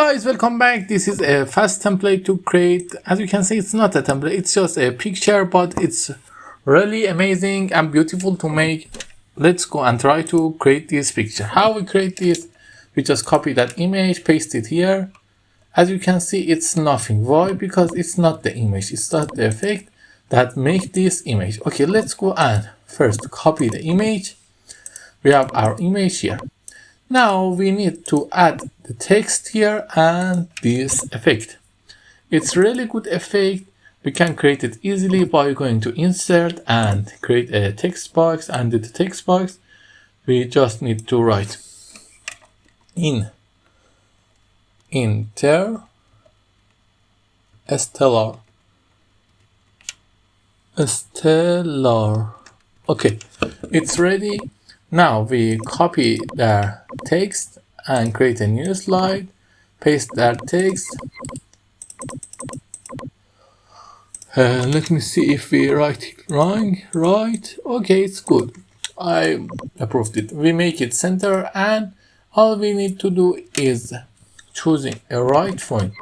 guys, welcome back. This is a fast template to create. As you can see, it's not a template, it's just a picture, but it's really amazing and beautiful to make. Let's go and try to create this picture. How we create this? We just copy that image, paste it here. As you can see, it's nothing. Why? Because it's not the image, it's not the effect that make this image. Okay, let's go and first copy the image. We have our image here. Now we need to add the text here and this effect. It's really good effect. We can create it easily by going to insert and create a text box, and in the text box we just need to write interstellar. Okay, it's ready. Now we copy the text and create a new slide, paste that text. Let me see if we write it wrong. Right, okay, it's good. I approved it. We make it center, and all we need to do is choosing a right font.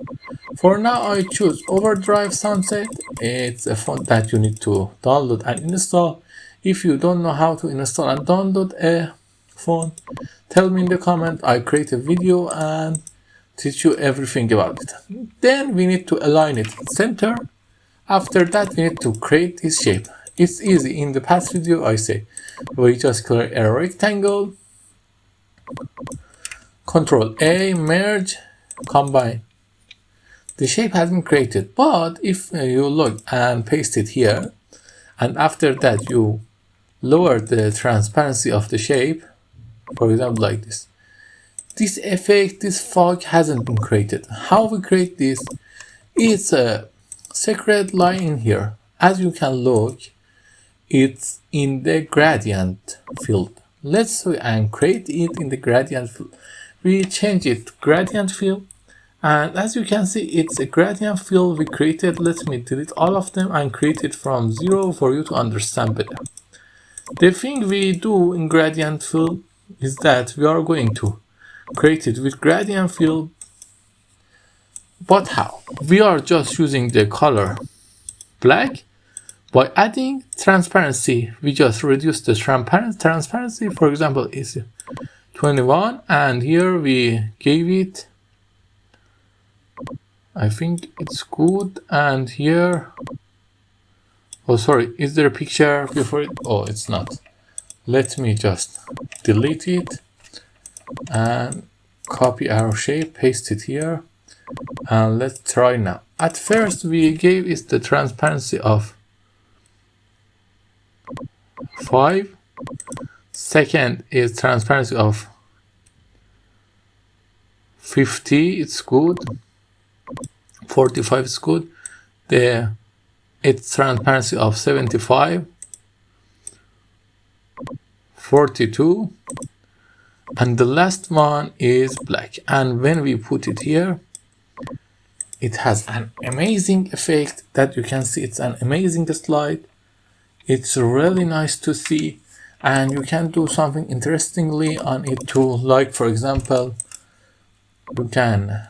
For now, I choose Overdrive Sunset. It's a font that you need to download and install. If you don't know how to install and download a font, tell me in the comment. I create a video and teach you everything about it. Then we need to align it center. After that, we need to create this shape. It's easy. In the past video, I say we just create a rectangle. Control A, merge, combine. The shape has been created, but if you look and paste it here, and after that you lower the transparency of the shape, for example like this, this effect, this fog hasn't been created. How we create this? It's a secret line in here. As you can look, it's in the gradient field. Let's go and create it in the gradient field. We change it to gradient field, and as you can see, it's a gradient field we created. Let me delete all of them and create it from 0 for you to understand better. The thing we do in gradient field is that we are going to create it with gradient field. But how? We are just using the color black. By adding transparency, we just reduce the transparency. For example, is 21, and here we gave it, I think it's good. And here, oh sorry, is there a picture before it? Oh, it's not. Let me just delete it and copy our shape, paste it here, and let's try now. At first we gave it the transparency of 5. Second is transparency of 50, it's good. 45 is good. It's transparency of 75, 42, and the last one is black. And when we put it here, it has an amazing effect that you can see. It's an amazing slide. It's really nice to see, and you can do something interestingly on it too. Like for example, we can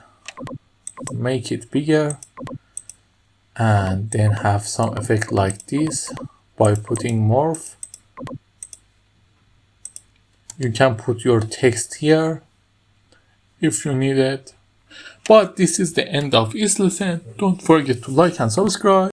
make it bigger and then have some effect like this by putting morph. You can put your text here if you need it. But this is the end of this lesson. Don't forget to like and subscribe.